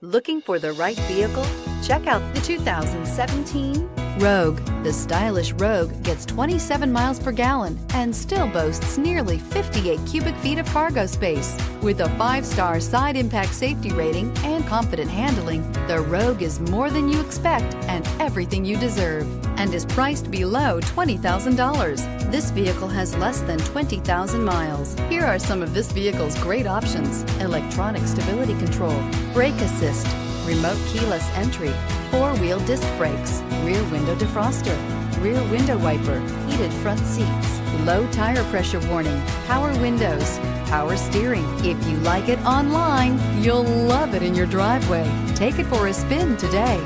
Looking for the right vehicle? Check out the 2017 Rogue. The stylish Rogue gets 27 miles per gallon and still boasts nearly 58 cubic feet of cargo space. With a 5-star side impact safety rating and confident handling, the Rogue is more than you expect and everything you deserve, and is priced below $20,000. This vehicle has less than 20,000 miles. Here are some of this vehicle's great options: electronic stability control, brake assist, remote keyless entry, 4-wheel disc brakes, rear window defroster, rear window wiper, heated front seats, low tire pressure warning, power windows, power steering. If you like it online, you'll love it in your driveway. Take it for a spin today.